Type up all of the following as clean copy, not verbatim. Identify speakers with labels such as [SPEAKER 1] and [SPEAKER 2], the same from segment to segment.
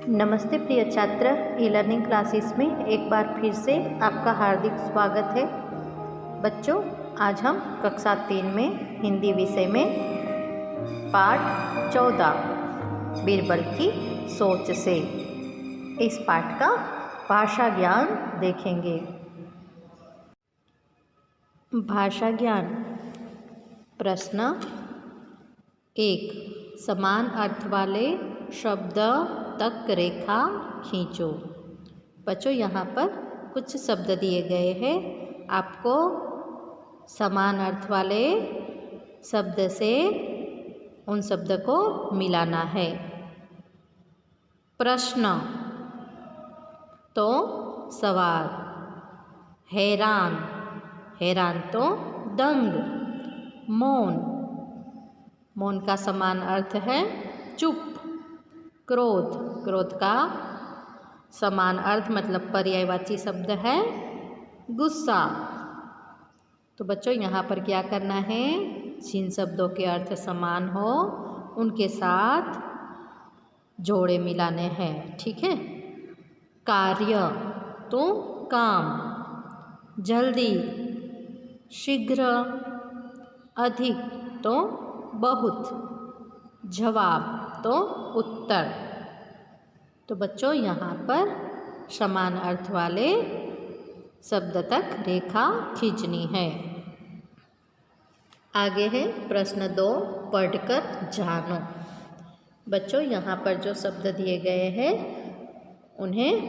[SPEAKER 1] नमस्ते प्रिय छात्र, ई लर्निंग क्लासेस में एक बार फिर से आपका हार्दिक स्वागत है। बच्चों, आज हम कक्षा 3 में हिंदी विषय में पाठ 14 बीरबल की सोच से इस पाठ का भाषा ज्ञान देखेंगे। भाषा ज्ञान प्रश्न 1, समान अर्थ वाले शब्द तक रेखा खींचो। बच्चों, यहाँ पर कुछ शब्द दिए गए हैं, आपको समान अर्थ वाले शब्द से उन शब्द को मिलाना है। प्रश्न तो सवाल, हैरान, हैरान तो दंग, मौन, मौन का समान अर्थ है चुप, क्रोध, क्रोध का समान अर्थ मतलब पर्यायवाची शब्द है गुस्सा। तो बच्चों, यहाँ पर क्या करना है, जिन शब्दों के अर्थ समान हो उनके साथ जोड़े मिलाने हैं, ठीक है। कार्य तो काम, जल्दी, शीघ्र, अधिक तो बहुत, जवाब तो उत्तर। तो बच्चों, यहाँ पर समान अर्थ वाले शब्द तक रेखा खींचनी है। आगे है प्रश्न 2, पढ़कर जानो। बच्चों, यहाँ पर जो शब्द दिए गए हैं उन्हें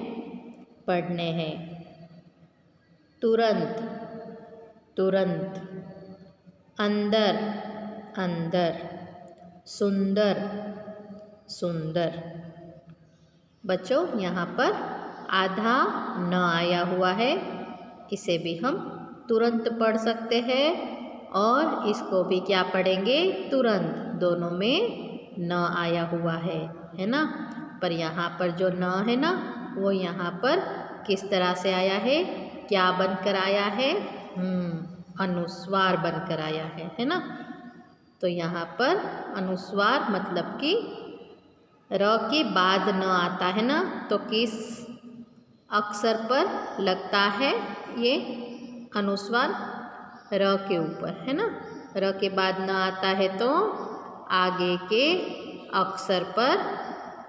[SPEAKER 1] पढ़ने हैं। तुरंत, तुरंत, अंदर, अंदर, सुंदर, सुंदर। बच्चों, यहाँ पर आधा न आया हुआ है, इसे भी हम तुरंत पढ़ सकते हैं और इसको भी क्या पढ़ेंगे, तुरंत। दोनों में न आया हुआ है ना। पर यहाँ पर जो न है ना, वो यहाँ पर किस तरह से आया है, क्या बनकर आया है, अनुस्वार बनकर आया है ना। तो यहाँ पर अनुस्वार मतलब कि र के बाद न आता है ना, तो किस अक्षर पर लगता है ये अनुस्वार, र के ऊपर, है ना। र के बाद न आता है तो आगे के अक्षर पर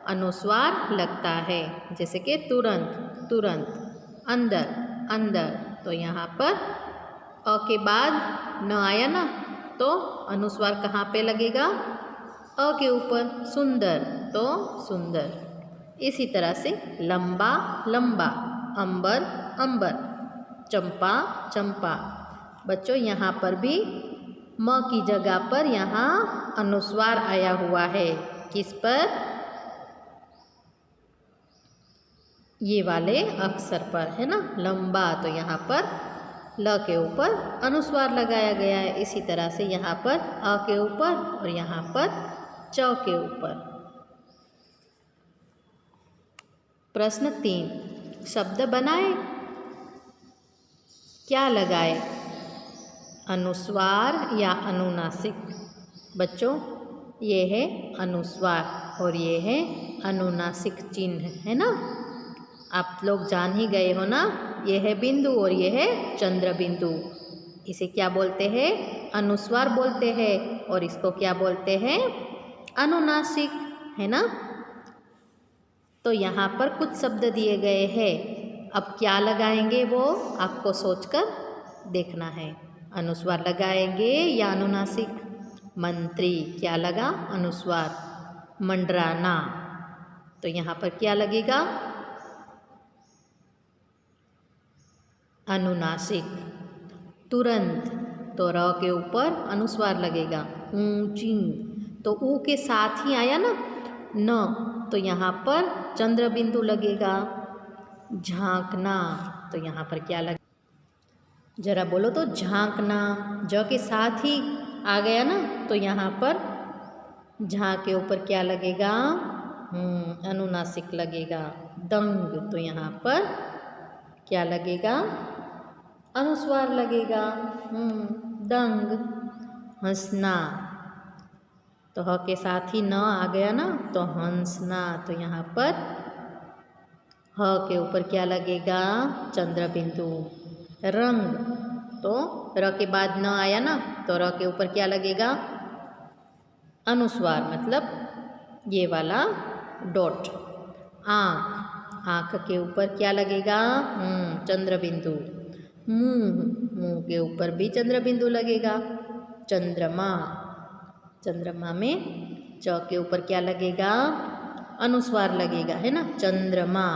[SPEAKER 1] अनुस्वार लगता है, जैसे कि तुरंत, तुरंत, अंदर, अंदर। तो यहाँ पर अ के बाद न आया ना, तो अनुस्वार कहाँ पे लगेगा, अ के ऊपर, सुंदर तो सुंदर। इसी तरह से लंबा, लंबा, अंबर, अंबर, चंपा, चंपा। बच्चों, यहाँ पर भी म की जगह पर यहाँ अनुस्वार आया हुआ है, किस पर, ये वाले अक्षर पर, है ना। लंबा तो यहाँ पर ल के ऊपर अनुस्वार लगाया गया है, इसी तरह से यहाँ पर अ के ऊपर और यहाँ पर च के ऊपर। प्रश्न 3, शब्द बनाए, क्या लगाए, अनुस्वार या अनुनासिक। बच्चों, ये है अनुस्वार और ये है अनुनासिक चिन्ह, है ना। आप लोग जान ही गए हो ना, ये है बिंदु और ये है चंद्र बिंदु। इसे क्या बोलते हैं, अनुस्वार बोलते हैं, और इसको क्या बोलते हैं, अनुनासिक, है ना। तो यहाँ पर कुछ शब्द दिए गए हैं, अब क्या लगाएंगे वो आपको सोचकर देखना है। अनुस्वार लगाएंगे या अनुनासिक। मंत्री, क्या लगा, अनुस्वार। मंडराना, तो यहाँ पर क्या लगेगा, अनुनासिक। तुरंत, तो र के ऊपर अनुस्वार लगेगा। ऊंची, तो ऊ के साथ ही आया ना न, तो यहाँ पर चंद्र बिंदु लगेगा। झांकना, तो यहाँ पर क्या लगे, जरा बोलो तो, झांकना। ज के साथ ही आ गया ना, तो यहाँ पर झा के ऊपर क्या लगेगा, अनुनासिक लगेगा। दंग, तो यहाँ पर क्या लगेगा, अनुस्वार लगेगा, दंग। हंसना, तो ह के साथ ही न आ गया ना, तो हंसना, तो यहाँ पर ह के ऊपर क्या लगेगा? चंद्र बिंदु। रंग, तो र के बाद न आया ना, तो र के ऊपर क्या लगेगा? अनुस्वार, मतलब ये वाला डॉट। आँख, आँख के ऊपर क्या लगेगा? चंद्र बिंदु। मुंह, मुंह के ऊपर भी चंद्र बिंदु लगेगा। चंद्रमा, चंद्रमा में च के ऊपर क्या लगेगा? अनुस्वार लगेगा, है ना, चंद्रमा।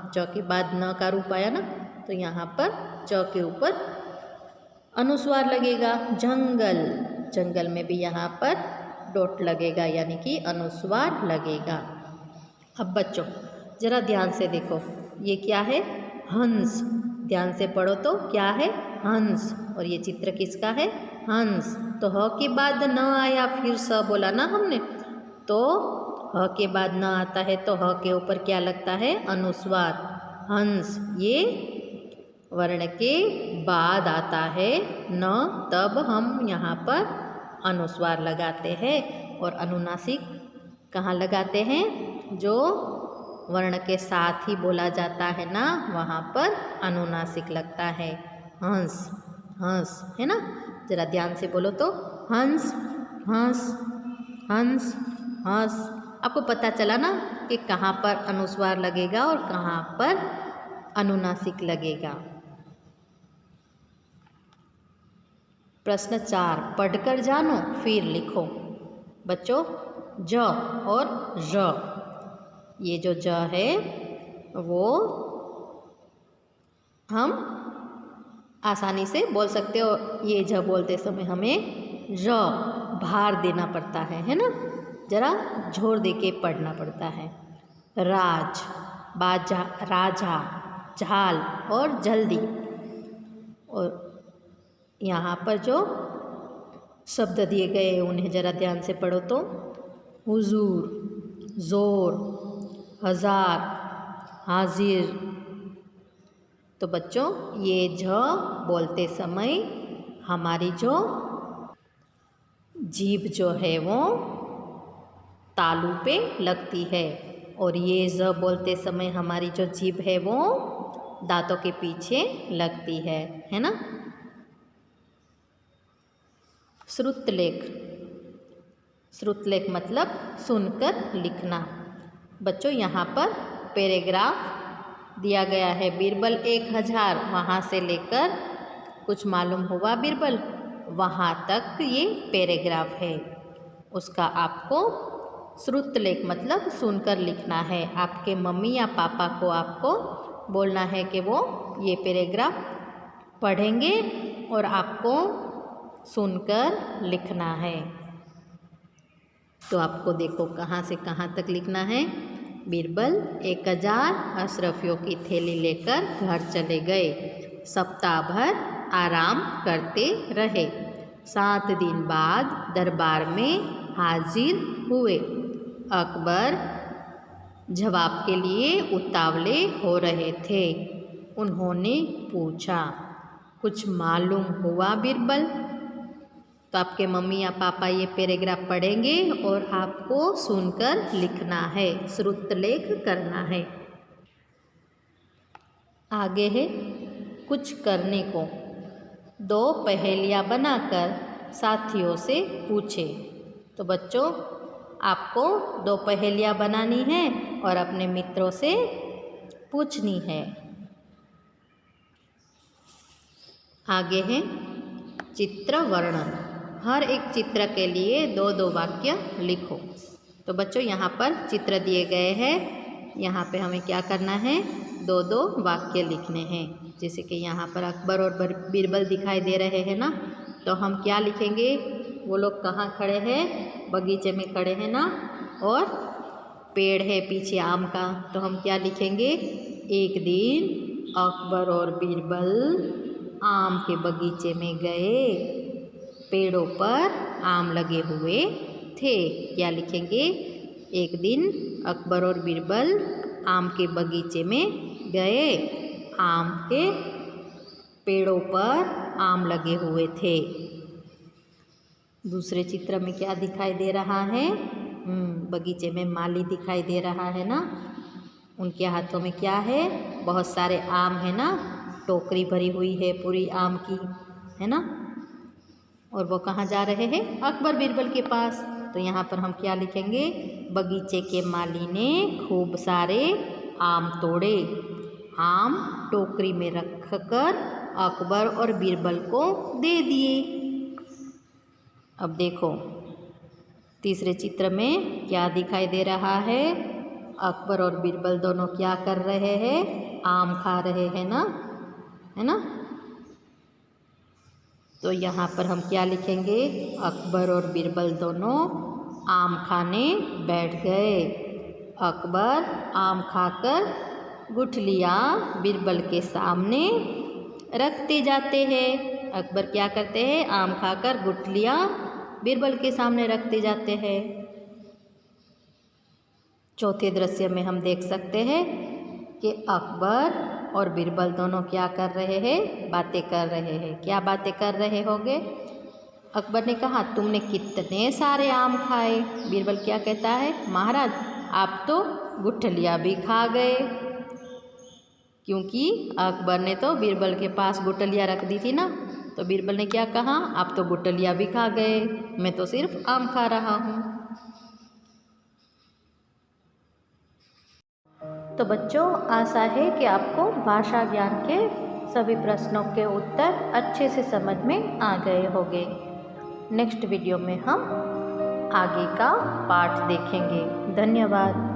[SPEAKER 1] च के बाद न का रूप आया ना, तो यहाँ पर च के ऊपर अनुस्वार लगेगा। जंगल, जंगल में भी यहाँ पर डॉट लगेगा, यानी कि अनुस्वार लगेगा। अब बच्चों जरा ध्यान से देखो, ये क्या है? हंस। ध्यान से पढ़ो तो क्या है? हंस। और ये चित्र किसका है? हंस। तो ह के बाद न आया, फिर स बोला ना हमने, तो ह के बाद न आता है तो ह के ऊपर क्या लगता है? अनुस्वार। हंस, ये वर्ण के बाद आता है न, तब हम यहाँ पर अनुस्वार लगाते हैं। और अनुनासिक कहाँ लगाते हैं? जो वर्ण के साथ ही बोला जाता है ना, वहाँ पर अनुनासिक लगता है। हंस, हंस, है ना। जरा ध्यान से बोलो तो, हंस, हंस, हंस, हंस। आपको पता चला ना कि कहाँ पर अनुस्वार लगेगा और कहाँ पर अनुनासिक लगेगा। प्रश्न 4, पढ़कर जानो फिर लिखो। बच्चों ज और ज, ये जो ज है वो हम आसानी से बोल सकते हो। ये ज बोलते समय हमें र भार देना पड़ता है ना, जरा जोर दे के पढ़ना पड़ता है। राज, बाजा, राजा, झाल और जल्दी। और यहाँ पर जो शब्द दिए गए उन्हें जरा ध्यान से पढ़ो तो, हुजूर, जोर, हजार, हाजिर। तो बच्चों ये झ बोलते समय हमारी जो जीभ जो है वो तालू पे लगती है, और ये ज बोलते समय हमारी जो जीभ है वो दांतों के पीछे लगती है ना। श्रुतलेख, श्रुतलेख मतलब सुनकर लिखना। बच्चों यहाँ पर पैराग्राफ दिया गया है। बीरबल 1000, वहाँ से लेकर कुछ मालूम हुआ बीरबल, वहाँ तक ये पैराग्राफ है। उसका आपको श्रुतलेख मतलब सुनकर लिखना है। आपके मम्मी या पापा को आपको बोलना है कि वो ये पैराग्राफ पढ़ेंगे और आपको सुनकर लिखना है। तो आपको देखो कहाँ से कहाँ तक लिखना है। बीरबल 1000 अशरफियों की थैली लेकर घर चले गए। सप्ताह भर आराम करते रहे। 7 दिन बाद दरबार में हाजिर हुए। अकबर जवाब के लिए उतावले हो रहे थे। उन्होंने पूछा, कुछ मालूम हुआ बीरबल? तो आपके मम्मी या पापा ये पैराग्राफ पढ़ेंगे और आपको सुनकर लिखना है, श्रुतलेख करना है। आगे है कुछ करने को। 2 पहेलियाँ बनाकर साथियों से पूछे। तो बच्चों आपको 2 पहेलियाँ बनानी है और अपने मित्रों से पूछनी है। आगे है चित्र वर्णन। हर एक चित्र के लिए 2-2 वाक्य लिखो। तो बच्चों यहाँ पर चित्र दिए गए हैं, यहाँ पे हमें क्या करना है? 2-2 वाक्य लिखने हैं। जैसे कि यहाँ पर अकबर और बीरबल दिखाई दे रहे हैं ना, तो हम क्या लिखेंगे? वो लोग कहाँ खड़े हैं? बगीचे में खड़े हैं ना, और पेड़ है पीछे आम का, तो हम क्या लिखेंगे? एक दिन अकबर और बीरबल आम के बगीचे में गए, पेड़ों पर आम लगे हुए थे। क्या लिखेंगे? एक दिन अकबर और बीरबल आम के बगीचे में गए, आम के पेड़ों पर आम लगे हुए थे। दूसरे चित्र में क्या दिखाई दे रहा है? बगीचे में माली दिखाई दे रहा है ना, उनके हाथों में क्या है? बहुत सारे आम है ना, टोकरी भरी हुई है पूरी आम की, है ना। और वो कहाँ जा रहे हैं? अकबर बीरबल के पास। तो यहाँ पर हम क्या लिखेंगे? बगीचे के माली ने खूब सारे आम तोड़े, आम टोकरी में रखकर अकबर और बीरबल को दे दिए। अब देखो तीसरे चित्र में क्या दिखाई दे रहा है? अकबर और बीरबल दोनों क्या कर रहे हैं? आम खा रहे हैं ना, है ना। तो यहाँ पर हम क्या लिखेंगे? अकबर और बीरबल दोनों आम खाने बैठ गए। अकबर आम खाकर गुठलियाँ बीरबल के सामने रखते जाते हैं। अकबर क्या करते हैं? आम खाकर गुठलियाँ बीरबल के सामने रखते जाते हैं। चौथे दृश्य में हम देख सकते हैं कि अकबर और बीरबल दोनों क्या कर रहे हैं? बातें कर रहे हैं। क्या बातें कर रहे होंगे? अकबर ने कहा, तुमने कितने सारे आम खाए? बीरबल क्या कहता है? महाराज आप तो गुठलियाँ भी खा गए। क्योंकि अकबर ने तो बीरबल के पास गुठलियाँ रख दी थी ना। तो बीरबल ने क्या कहा? आप तो गुठलियाँ भी खा गए, मैं तो सिर्फ आम खा रहा हूँ। तो बच्चों, आशा है कि आपको भाषा ज्ञान के सभी प्रश्नों के उत्तर अच्छे से समझ में आ गए होंगे। नेक्स्ट वीडियो में हम आगे का पाठ देखेंगे। धन्यवाद।